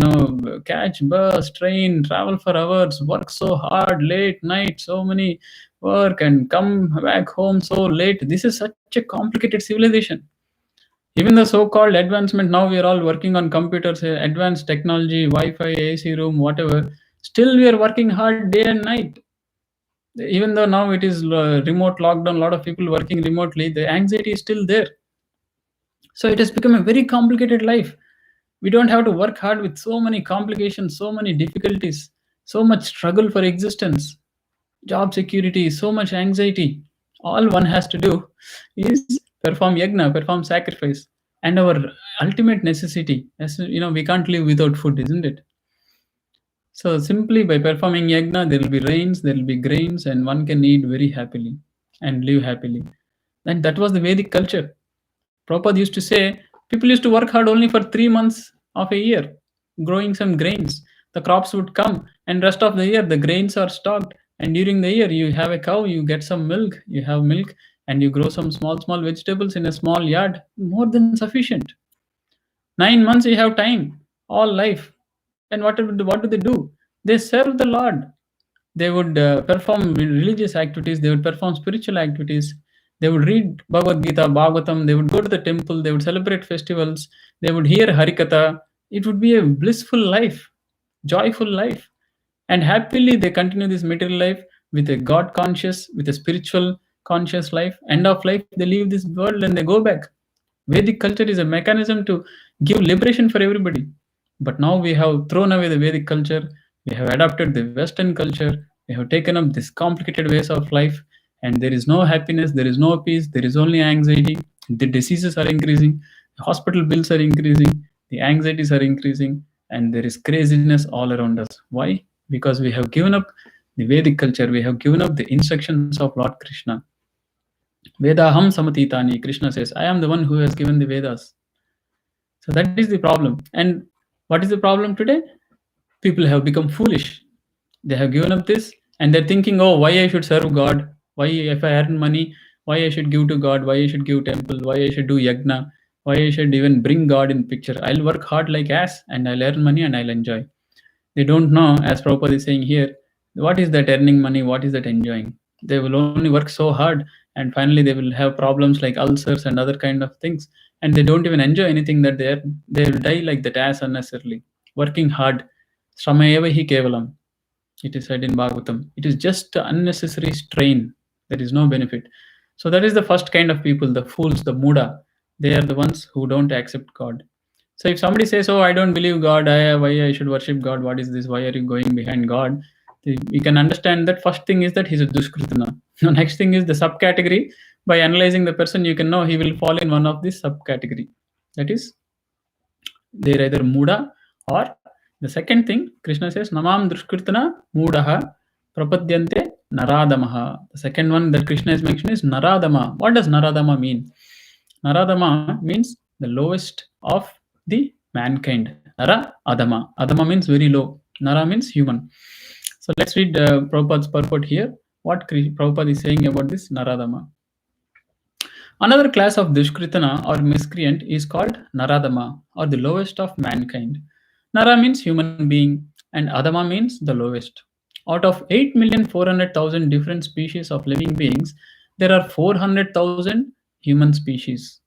Speaker 1: catch bus, train, travel for hours, work so hard, late night, so many work, and come back home so late. This is such a complicated civilization. Even the so-called advancement, now we are all working on computers, advanced technology, Wi-Fi, AC room, whatever. Still, we are working hard day and night. Even though now it is remote lockdown, a lot of people working remotely, the anxiety is still there. So it has become a very complicated life. We don't have to work hard with so many complications, so many difficulties, so much struggle for existence, job security, so much anxiety. All one has to do is perform yagna, perform sacrifice. And our ultimate necessity, as we can't live without food, isn't it? So simply by performing yagna, there will be rains, there will be grains, and one can eat very happily and live happily. And that was the Vedic culture. Prabhupada used to say people used to work hard only for 3 months of a year, growing some grains. The crops would come, and rest of the year the grains are stocked. And during the year, you have a cow, you get some milk, you have milk, and you grow some small vegetables in a small yard. More than sufficient. 9 months you have time, all life. And what do they do? They serve the Lord. They would perform religious activities, they would perform spiritual activities, they would read Bhagavad Gita, Bhagavatam, they would go to the temple, they would celebrate festivals, they would hear Harikatha. It would be a blissful life, joyful life. And happily they continue this material life with a God conscious, with a spiritual conscious life. End of life, they leave this world and they go back. Vedic culture is a mechanism to give liberation for everybody. But now we have thrown away the Vedic culture, we have adopted the Western culture, we have taken up these complicated ways of life, and there is no happiness, there is no peace, there is only anxiety. The diseases are increasing, the hospital bills are increasing, the anxieties are increasing, and there is craziness all around us. Why? Because we have given up the Vedic culture, we have given up the instructions of Lord Krishna. Vedaham samatitani, Krishna says, I am the one who has given the Vedas. So that is the problem. And what is the problem today? People have become foolish. They have given up this and they're thinking, oh, why I should serve God? Why, if I earn money, why I should give to God? Why I should give temple? Why I should do yagna? Why I should even bring God in picture? I'll work hard like ass and I'll earn money and I'll enjoy. They don't know, as Prabhupada is saying here, what is that earning money? What is that enjoying? They will only work so hard and finally they will have problems like ulcers and other kind of things. And they don't even enjoy anything that they earn. They will die like that ass unnecessarily. Working hard. Shramayeva hi kevalam. It is said in Bhagavatam. It is just an unnecessary strain. There is no benefit. So that is the first kind of people, the fools, the muda. They are the ones who don't accept God. So if somebody says, "Oh, I don't believe God. Why I should worship God? What is this? Why are you going behind God?" We can understand that first thing is that he's a dushkritana. The next thing is the subcategory. By analyzing the person, you can know he will fall in one of this subcategory. That is, they're either muda or the second thing. Krishna says, "Namam dushkritana mudaha prapadyante naradamaha." The second one that Krishna is mentioning is naradama. What does naradama mean? Naradama means the lowest of the mankind. Nara Adama. Adama means very low. Nara means human. So let's read Prabhupada's purport here. What Prabhupada is saying about this Naradama. Another class of Dushkritana or miscreant is called Naradama or the lowest of mankind. Nara means human being and Adama means the lowest. Out of 8,400,000 different species of living beings, there are 400,000 human species.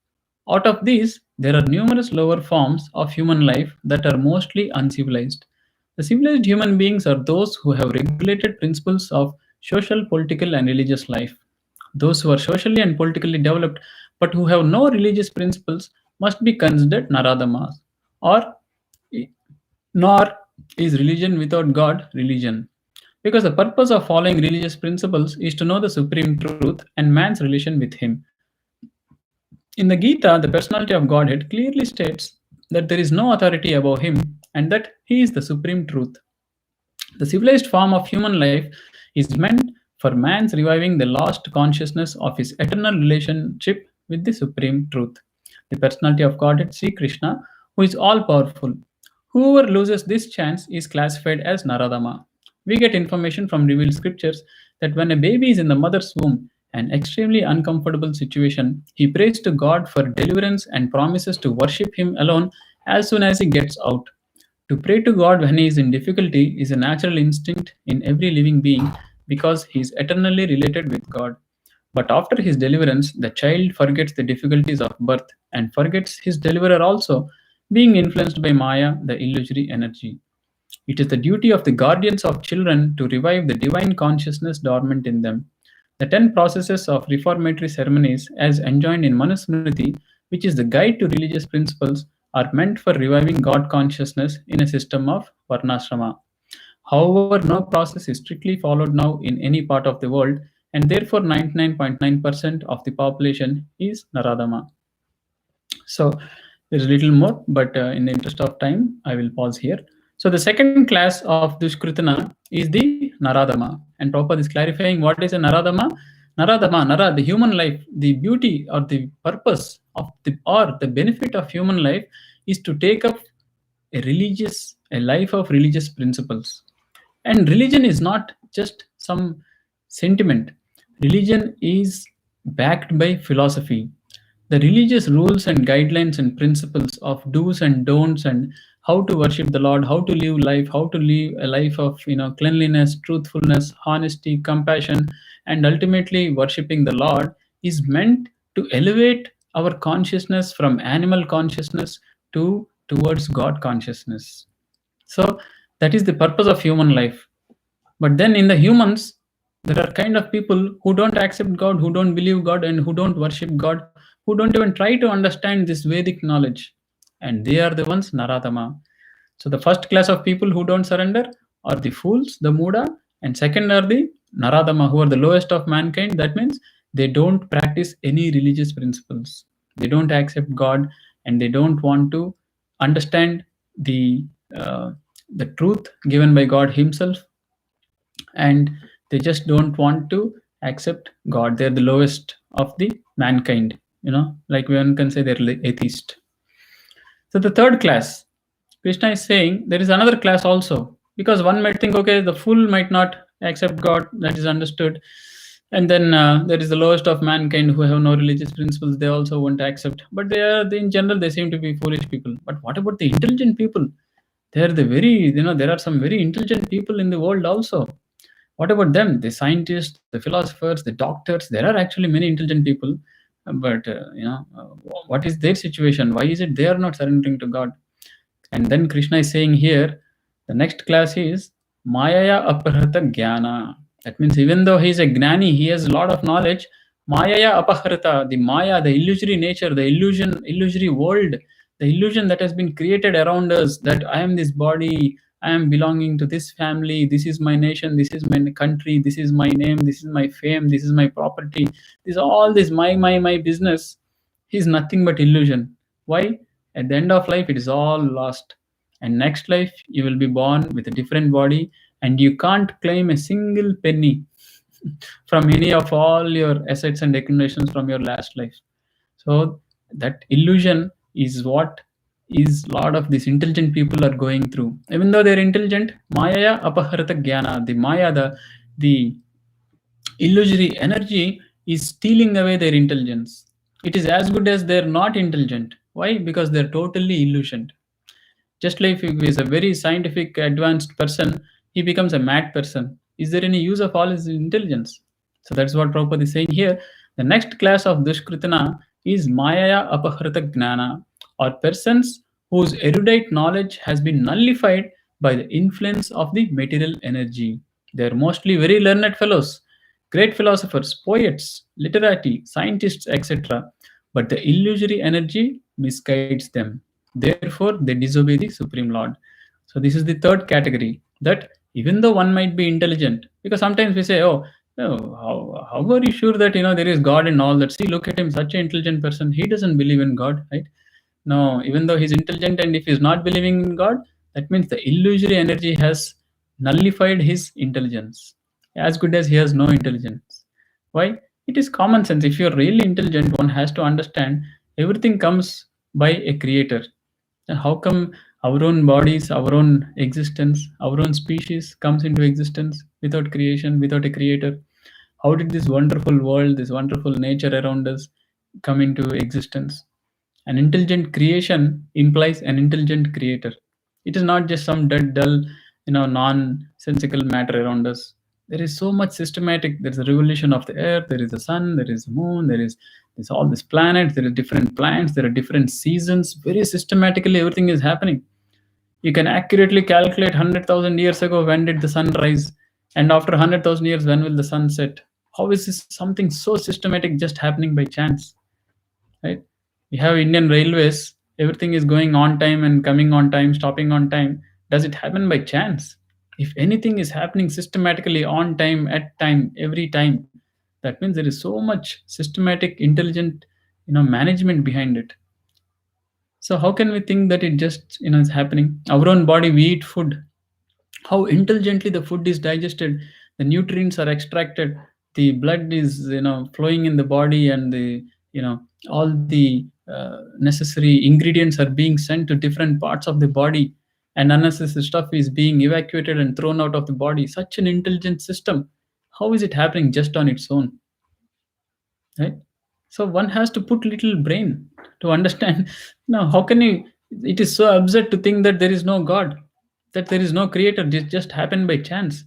Speaker 1: Out of these, there are numerous lower forms of human life that are mostly uncivilized. The civilized human beings are those who have regulated principles of social, political, and religious life. Those who are socially and politically developed but who have no religious principles must be considered naradamas, or nor is religion without God religion. Because the purpose of following religious principles is to know the supreme truth and man's relation with Him. In the Gita, the personality of Godhead clearly states that there is no authority above Him and that He is the supreme truth. The civilized form of human life is meant for man's reviving the lost consciousness of his eternal relationship with the supreme truth. The personality of Godhead, Sri Krishna, who is all powerful. Whoever loses this chance is classified as Naradama. We get information from revealed scriptures that when a baby is in the mother's womb, an extremely uncomfortable situation, he prays to God for deliverance and promises to worship Him alone as soon as he gets out. To pray to God when he is in difficulty is a natural instinct in every living being because he is eternally related with God. But after his deliverance, the child forgets the difficulties of birth and forgets his deliverer also, being influenced by Maya, the illusory energy. It is the duty of the guardians of children to revive the divine consciousness dormant in them. The 10 processes of reformatory ceremonies, as enjoined in Manusmriti, which is the guide to religious principles, are meant for reviving God consciousness in a system of Varnashrama. However, no process is strictly followed now in any part of the world, and therefore 99.9% of the population is Naradama. So there's a little more, but in the interest of time, I will pause here. So the second class of Dushkritana is the Naradama. And Prabhupada is clarifying what is a Naradama. Naradama, Nara, the human life, the beauty or the purpose of the or the benefit of human life is to take up a life of religious principles. And religion is not just some sentiment. Religion is backed by philosophy. The religious rules and guidelines and principles of do's and don'ts and how to worship the Lord, how to live life, how to live a life of cleanliness, truthfulness, honesty, compassion, and ultimately worshiping the Lord is meant to elevate our consciousness from animal consciousness to towards God consciousness. So that is the purpose of human life. But then in the humans, there are kind of people who don't accept God, who don't believe God, and who don't worship God, who don't even try to understand this Vedic knowledge. And they are the ones Naradama. So the first class of people who don't surrender are the fools, the Muda, and second are the Naradama, who are the lowest of mankind. That means they don't practice any religious principles. They don't accept God, and they don't want to understand the uh, the truth given by God Himself, and they just don't want to accept God. They're the lowest of the mankind. Like one can say they're atheist. So the third class, Krishna is saying there is another class also, because one might think, okay, the fool might not accept God, that is understood. And then there is the lowest of mankind who have no religious principles, they also won't accept. But in general, they seem to be foolish people. But what about the intelligent people? They are the there are some very intelligent people in the world also. What about them? The scientists, the philosophers, the doctors, there are actually many intelligent people. But what is their situation? Why is it they are not surrendering to God? And then Krishna is saying here, the next class is Mayaya Aparhata Jnana. That means even though he is a Gnani, he has a lot of knowledge. Mayaya Aparhata, the Maya, the illusory nature, the illusory world, the illusion that has been created around us, that I am this body, I am belonging to this family, this is my nation, this is my country, this is my name, this is my fame, this is my property, this all this my business is nothing but illusion. Why? At the end of life, it is all lost. And next life, you will be born with a different body, and you can't claim a single penny from any of all your assets and accumulations from your last life. So that illusion is what is a lot of these intelligent people are going through. Even though they're intelligent, Maya apaharata jnana, the Maya, the illusory energy is stealing away their intelligence. It is as good as they're not intelligent. Why? Because they're totally illusioned. Just like if he is a very scientific, advanced person, he becomes a mad person. Is there any use of all his intelligence? So that's what Prabhupada is saying here. The next class of Dushkritana is Mayaya Apahrita Gnana, or persons whose erudite knowledge has been nullified by the influence of the material energy. They are mostly very learned fellows, great philosophers, poets, literati, scientists, etc. But the illusory energy misguides them. Therefore, they disobey the Supreme Lord. So this is the third category, that even though one might be intelligent. Because sometimes we say, oh, no, how are you sure that there is God and all that? See, look at him, such an intelligent person. He doesn't believe in God, right? No, even though he's intelligent and if he's not believing in God, that means the illusory energy has nullified his intelligence, as good as he has no intelligence. Why? It is common sense. If you're really intelligent, one has to understand everything comes by a creator. Then how come our own bodies, our own existence, our own species comes into existence without creation, without a creator? How did this wonderful world, this wonderful nature around us come into existence? An intelligent creation implies an intelligent creator. It is not just some dead, dull, nonsensical matter around us. There is so much systematic. There is a revolution of the earth. There is the sun. There is the moon. There's all these planets. There are different plants. There are different seasons. Very systematically, everything is happening. You can accurately calculate 100,000 years ago when did the sun rise, and after 100,000 years when will the sun set. How is this something so systematic just happening by chance? Right? We have Indian railways, everything is going on time and coming on time, stopping on time. Does it happen by chance? If anything is happening systematically on time, at time, every time, that means there is so much systematic, intelligent, management behind it. So how can we think that it just is happening? Our own body, we eat food, how intelligently the food is digested, the nutrients are extracted, the blood is flowing in the body, and the all the necessary ingredients are being sent to different parts of the body, and unnecessary stuff is being evacuated and thrown out of the body. Such an intelligent system, how is it happening just on its own, right? So one has to put little brain to understand how can you, it is so absurd to think that there is no god, that there is no creator, this just happened by chance.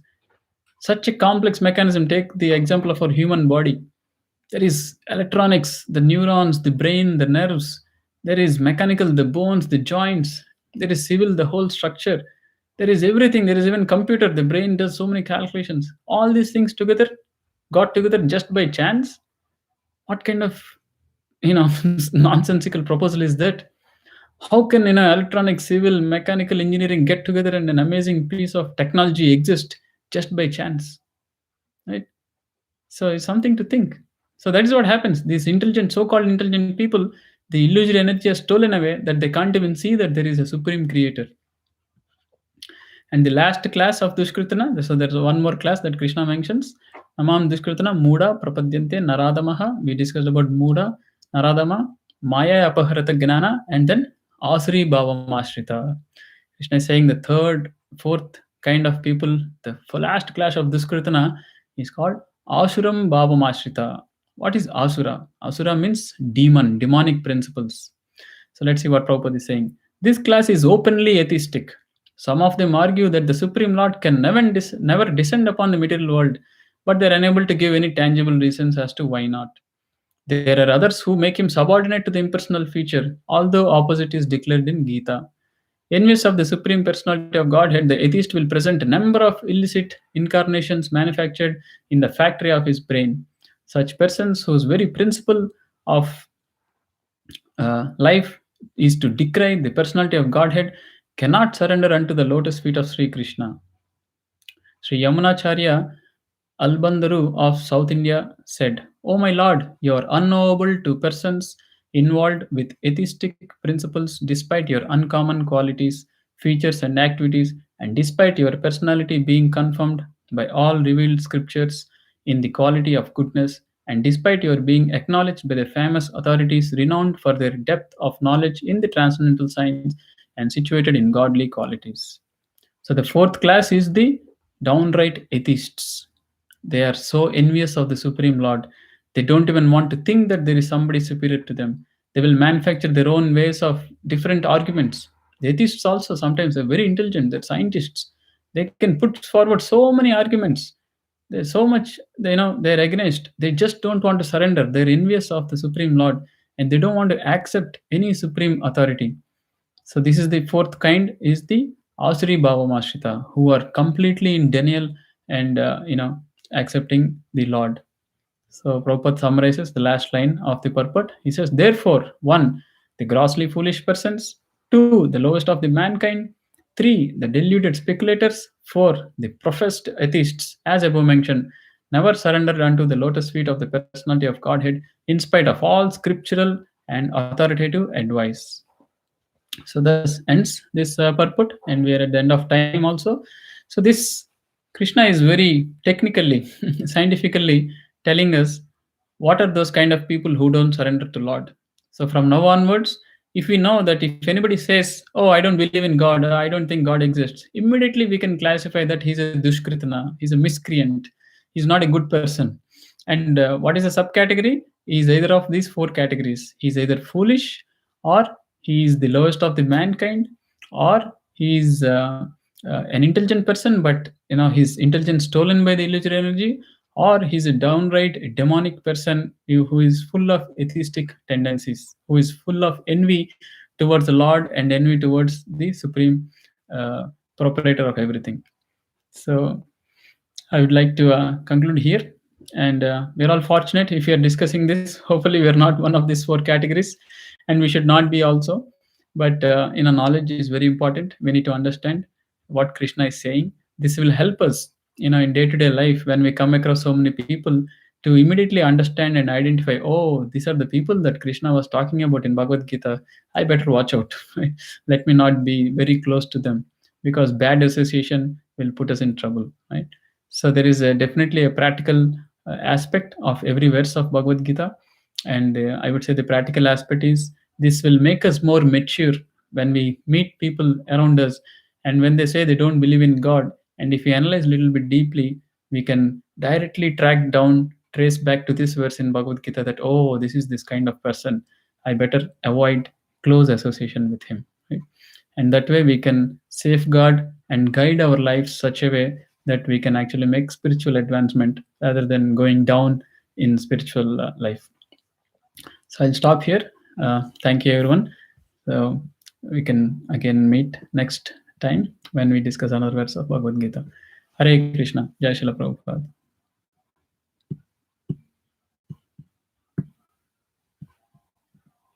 Speaker 1: Such a complex mechanism. Take the example of our human body. There is electronics, the neurons, the brain, the nerves. There is mechanical, the bones, the joints. There is civil, the whole structure. There is everything. There is even computer. The brain does so many calculations. All these things together got together just by chance. What kind of nonsensical proposal is that? How can electronic, civil, mechanical engineering get together and an amazing piece of technology exist just by chance, right? So it's something to think. So that is what happens. These intelligent, so-called intelligent people, the illusory energy has stolen away that they can't even see that there is a supreme creator. And the last class of Dushkritana, so there's one more class that Krishna mentions. Namam Dushkritana Muda Prapadyante Naradamaha. We discussed about Muda, Naradama, Maya Apaharata Gnana, and then Asri Bhavamashrita. Krishna is saying the third, fourth kind of people, the last class of Dushkritana is called Asuram Bhavamashrita. What is Asura? Asura means demon, demonic principles. So let's see what Prabhupada is saying. This class is openly atheistic. Some of them argue that the Supreme Lord can never descend upon the material world, but they are unable to give any tangible reasons as to why not. There are others who make him subordinate to the impersonal feature, although opposite is declared in Gita. Envious of the Supreme Personality of Godhead, the atheist will present a number of illicit incarnations manufactured in the factory of his brain. Such persons whose very principle of life is to decry the personality of Godhead cannot surrender unto the lotus feet of Sri Krishna. Sri Yamunacharya Albandaru of South India said, "O my Lord, you are unknowable to persons involved with atheistic principles despite your uncommon qualities, features, and activities, and despite your personality being confirmed by all revealed scriptures in the quality of goodness, and despite your being acknowledged by the famous authorities renowned for their depth of knowledge in the transcendental science and situated in godly qualities." So the fourth class is the downright atheists. They are so envious of the Supreme Lord. They don't even want to think that there is somebody superior to them. They will manufacture their own ways of different arguments. The atheists also sometimes are very intelligent. They're scientists. They can put forward so many arguments. There's so much, they're against. They just don't want to surrender. They're envious of the Supreme Lord, and they don't want to accept any supreme authority. So this is the fourth kind, is the Asuri Bhavamashrita, who are completely in denial and accepting the Lord. So Prabhupada summarizes the last line of the purport. He says, therefore, 1, the grossly foolish persons; 2, the lowest of the mankind; 3. The deluded speculators. 4. The professed atheists, as above mentioned, never surrendered unto the lotus feet of the personality of Godhead in spite of all scriptural and authoritative advice. So thus ends this purport, and we are at the end of time also. So this Krishna is very technically scientifically telling us what are those kind of people who don't surrender to Lord. So from now onwards, if we know that if anybody says, oh, I don't believe in God, or I don't think God exists, immediately we can classify that he's a dushkritana, he's a miscreant, he's not a good person. And what is a subcategory? He is either of these four categories. He is either foolish, or he is the lowest of the mankind, or he is an intelligent person, but his intelligence stolen by the illusory energy, or he's a downright demonic person who is full of atheistic tendencies, who is full of envy towards the Lord and envy towards the supreme uh, proprietor of everything. So I would like to conclude here. And we're all fortunate if we are discussing this. Hopefully, we are not one of these four categories, and we should not be also. But knowledge is very important. We need to understand what Krishna is saying. This will help us, in day-to-day life when we come across so many people, to immediately understand and identify. Oh, these are the people that Krishna was talking about in Bhagavad Gita. I better watch out. Let me not be very close to them, because bad association will put us in trouble. Right. So there is definitely a practical aspect of every verse of Bhagavad Gita, and I would say the practical aspect is this will make us more mature when we meet people around us, and when they say they don't believe in God, and if we analyze a little bit deeply, we can directly track down, trace back to this verse in Bhagavad Gita that oh, this is this kind of person. I better avoid close association with him. Right? And that way we can safeguard and guide our lives such a way that we can actually make spiritual advancement rather than going down in spiritual life. So I'll stop here. Thank you, everyone. So we can again meet next time when we discuss another verse of Bhagavad Gita. Hare Krishna. Jai Shila Prabhupada.